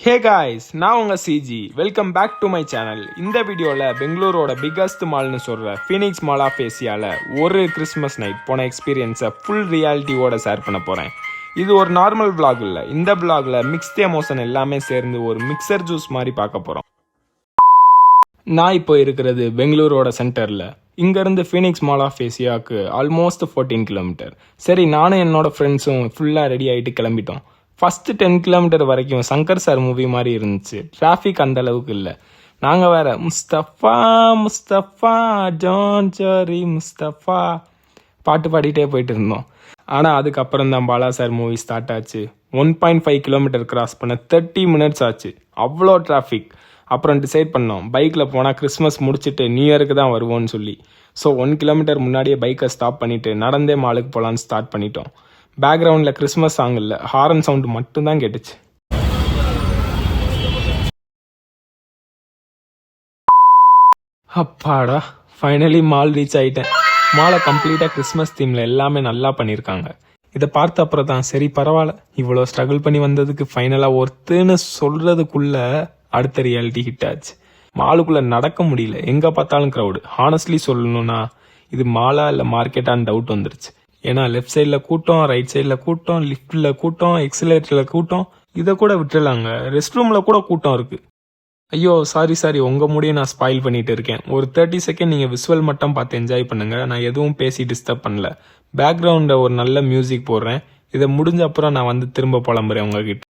ஹே guys, நான் உங்கள் சிஜி. Welcome back to my channel. இந்த வீடியோவில் பெங்களூரோட பிக்கஸ்ட் மால்னு சொல்கிற ஃபீனிக்ஸ் மால் ஆஃப் ஏசியாவில் ஒரு கிறிஸ்மஸ் நைட் போன எக்ஸ்பீரியன்ஸை ஃபுல் ரியாலிட்டியோட ஷேர் பண்ண போகிறேன். இது ஒரு நார்மல் விளாக் இல்லை. இந்த விளாகில் மிக்ஸ்ட் எமோஷன் எல்லாமே சேர்ந்து ஒரு மிக்சர் ஜூஸ் மாதிரி பார்க்க போகிறோம். நான் இப்போ இருக்கிறது பெங்களூரோட சென்டரில். இங்கேருந்து ஃபீனிக்ஸ் மால் ஆஃப் ஏசியாவுக்கு ஆல்மோஸ்ட் 14 கிலோமீட்டர். சரி, நானும் என்னோட ஃப்ரெண்ட்ஸும் ஃபுல்லாக ரெடி ஆகிட்டு கிளம்பிட்டோம். ஃபஸ்ட்டு 10 கிலோமீட்டர் வரைக்கும் சங்கர் சார் மூவி மாதிரி இருந்துச்சு. டிராஃபிக் அந்த அளவுக்கு இல்லை. நாங்கள் வேற முஸ்தஃபா முஸ்தஃபா ஜான் சாரி முஸ்தஃபா பாட்டு பாடிட்டே போயிட்டு இருந்தோம். ஆனால் அதுக்கப்புறம் தான் பாலா சார் மூவி ஸ்டார்ட் ஆச்சு. 1.5 கிலோமீட்டர் கிராஸ் பண்ண 30 மினிட்ஸ் ஆச்சு. அவ்வளோ டிராஃபிக். அப்புறம் டிசைட் பண்ணோம், பைக்கில் போனால் கிறிஸ்மஸ் முடிச்சுட்டு நியூ இயருக்கு தான் வருவோம்னு சொல்லி. ஸோ 1 கிலோமீட்டர் முன்னாடியே பைக்கை ஸ்டாப் பண்ணிவிட்டு நடந்தே மாலுக்கு போகலான்னு ஸ்டார்ட் பண்ணிட்டோம். பேக்ரவுண்டில் கிறிஸ்மஸ் சாங் இல்லை, ஹாரன் சவுண்டு மட்டும்தான் கேட்டுச்சு. அப்பாடா, ஃபைனலி மால் ரீச் ஆகிட்டேன். மாலை கம்ப்ளீட்டாக கிறிஸ்மஸ் தீமில் எல்லாமே நல்லா பண்ணியிருக்காங்க. இதை பார்த்த அப்புறம் தான் சரி பரவாயில்ல, இவ்வளோ ஸ்ட்ரகிள் பண்ணி வந்ததுக்கு ஃபைனலாக ஒருத்தன்னு சொல்கிறதுக்குள்ள அடுத்த ரியாலிட்டி ஹிட் ஆச்சு. மாலுக்குள்ளே நடக்க முடியல, எங்கே பார்த்தாலும் க்ரௌடு. ஹானஸ்ட்லி சொல்லணும்னா இது மாலா இல்லை மார்க்கெட்டான்னு டவுட் வந்துருச்சு. ஏன்னா லெஃப்ட் சைடில் கூட்டம், ரைட் சைடில் கூட்டம், லிஃப்டில் கூட்டம், எக்ஸிலேட்டரில் கூட்டம். இதை கூட விட்டுலாங்க, ரெஸ்ட் ரூமில் கூட கூட்டம் இருக்குது. ஐயோ சாரி, உங்கள் முடியை நான் ஸ்பாயில் பண்ணிட்டு இருக்கேன். ஒரு 30 செகண்ட் நீங்கள் விசுவல் மட்டும் பார்த்து என்ஜாய் பண்ணுங்கள். நான் எதுவும் பேசி டிஸ்டர்ப் பண்ணல. பேக்ரவுண்டில் ஒரு நல்ல மியூசிக் போடுறேன். இதை முடிஞ்ச அப்புறம் நான் வந்து திரும்ப புலம்புறேன் உங்ககிட்ட.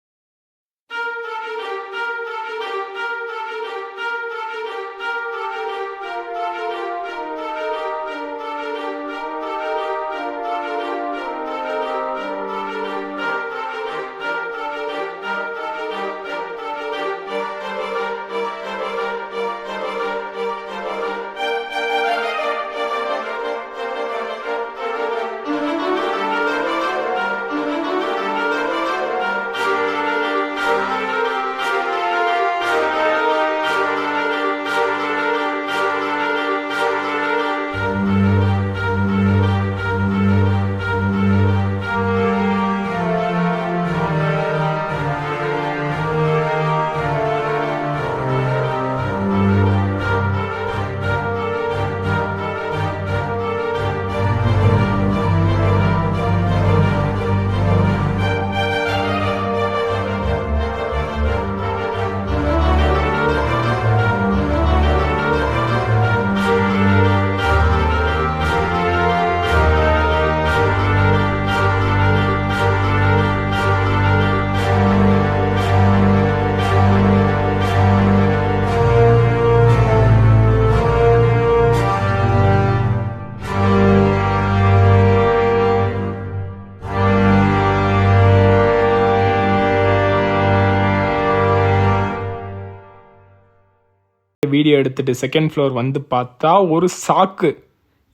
வீடியோ எடுத்துட்டு செகண்ட் ஃப்ளோர் வந்து பார்த்தா ஒரு சாக்கு.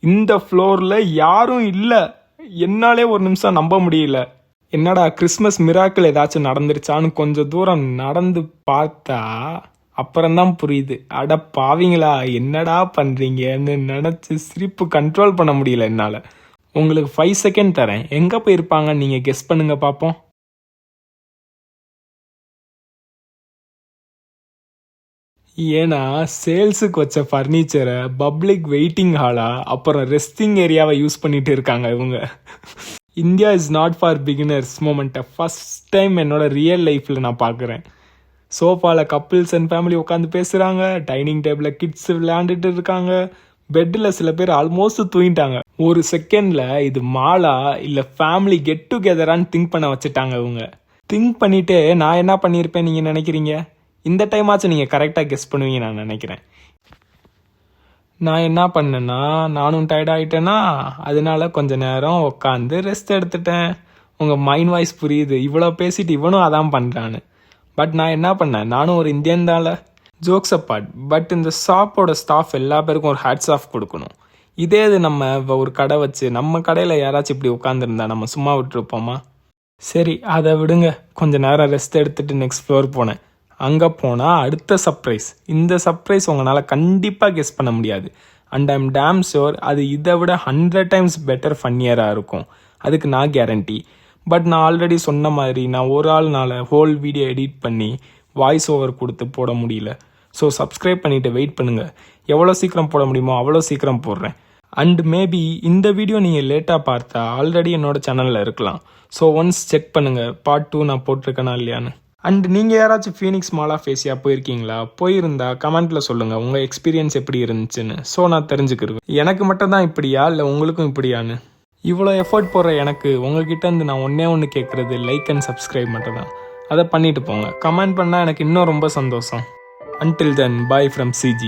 இந்த ஃப்ளோரில் யாரும் இல்லை. என்னாலே ஒரு நிமிஷம் நம்ப முடியல. என்னடா கிறிஸ்மஸ் மிராக்கிள் ஏதாச்சும் நடந்துருச்சான்னு கொஞ்சம் தூரம் நடந்து பார்த்தா அப்புறம்தான் புரியுது. அட பாவீங்களா, என்னடா பண்ணுறீங்கன்னு நினச்சி சிரிப்பு கண்ட்ரோல் பண்ண முடியல என்னால். உங்களுக்கு 5 செகண்ட் தரேன். எங்கே போயிருப்பாங்கன்னு நீங்கள் கெஸ் பண்ணுங்க பார்ப்போம். ஏன்னா சேல்ஸுக்கு வச்ச ஃபர்னிச்சரை பப்ளிக் வெயிட்டிங் ஹாலா அப்புறம் ரெஸ்டிங் ஏரியாவை யூஸ் பண்ணிட்டு இருக்காங்க இவங்க. India is not for beginners மூமெண்ட்டை ஃபஸ்ட் டைம் என்னோட ரியல் லைஃப்பில் நான் பார்க்குறேன். சோஃபாவில் கப்பிள்ஸ் அண்ட் ஃபேமிலி உட்காந்து பேசுகிறாங்க. டைனிங் டேபிளில் கிட்ஸ் விளையாண்டுட்டு இருக்காங்க. பெட்டில் சில பேர் ஆல்மோஸ்ட் தூங்கிட்டாங்க. ஒரு செகண்டில் இது மாலா இல்லை ஃபேமிலி கெட் டுகெதரான்னு திங்க் பண்ண வச்சுட்டாங்க இவங்க. திங்க் பண்ணிவிட்டு நான் என்ன பண்ணியிருப்பேன் நீங்கள் நினைக்கிறீங்க? இந்த டைமாச்சும் நீங்கள் கரெக்டாக கெஸ் பண்ணுவீங்க நான் நினைக்கிறேன். நான் என்ன பண்ணேன்னா, நானும் டயர்டாகிட்டேன்னா அதனால கொஞ்ச நேரம் உட்காந்து ரெஸ்ட் எடுத்துட்டேன். உங்கள் மைண்ட் வாய்ஸ் புரியுது, இவ்வளோ பேசிட்டு இவனும் அதான் பண்ணுறான்னு. பட் நான் என்ன பண்ணேன், நானும் ஒரு இந்தியன் தான்ல. ஜோக்ஸ் அப்பார்ட், பட் இந்த ஷாப்போட ஸ்டாஃப் எல்லா பேருக்கும் ஒரு ஹேட்ஸ் ஆஃப் கொடுக்கணும். இதே இது நம்ம ஒரு கடை வச்சு நம்ம கடையில் யாராச்சும் இப்படி உட்காந்துருந்தா நம்ம சும்மா விட்டுருப்போமா? சரி அதை விடுங்க. கொஞ்ச நேரம் ரெஸ்ட் எடுத்துட்டு நெக்ஸ்ட் ஃப்ளோர் போனேன். அங்கே போனால் அடுத்த சர்ப்ரைஸ். இந்த சர்ப்ரைஸ் உங்களால் கண்டிப்பாக கெஸ் பண்ண முடியாது. அண்ட் ஐம் டேம் ஷோர் அது இதை விட 100 டைம்ஸ் பெட்டர் ஃபன்னியராக இருக்கும். அதுக்கு நான் கேரண்டி. பட் நான் ஆல்ரெடி சொன்ன மாதிரி நான் ஒரு ஆள்னால ஹோல் வீடியோ எடிட் பண்ணி வாய்ஸ் ஓவர் கொடுத்து போட முடியல. ஸோ சப்ஸ்கிரைப் பண்ணிவிட்டு வெயிட் பண்ணுங்கள். எவ்வளோ சீக்கிரம் போட முடியுமோ அவ்வளோ சீக்கிரம் போடுறேன். அண்ட் மேபி இந்த வீடியோ நீங்கள் லேட்டாக பார்த்தா ஆல்ரெடி என்னோட சேனலில் இருக்கலாம். ஸோ ஒன்ஸ் செக் பண்ணுங்கள் பார்ட் 2 நான் போட்டிருக்கேனா இல்லையான்னு. அண்ட் நீங்கள் யாராச்சும் ஃபீனிக்ஸ் மால் ஆஃப் ஏசியா போயிருக்கீங்களா? போயிருந்தா கமெண்ட்டில் சொல்லுங்கள் உங்கள் எக்ஸ்பீரியன்ஸ் எப்படி இருந்துச்சுன்னு. ஸோ நான் தெரிஞ்சுக்கிருவேன் எனக்கு மட்டும் தான் இப்படியா இல்லை உங்களுக்கும் இப்படியான்னு. இவ்வளோ எஃபர்ட் போடுற எனக்கு உங்ககிட்ட இருந்து நான் ஒன்று கேட்குறது லைக் அண்ட் சப்ஸ்கிரைப் மட்டும் தான். அதை பண்ணிட்டு போங்க. கமெண்ட் பண்ணால் எனக்கு இன்னும் ரொம்ப சந்தோஷம். Until then, bye from CG.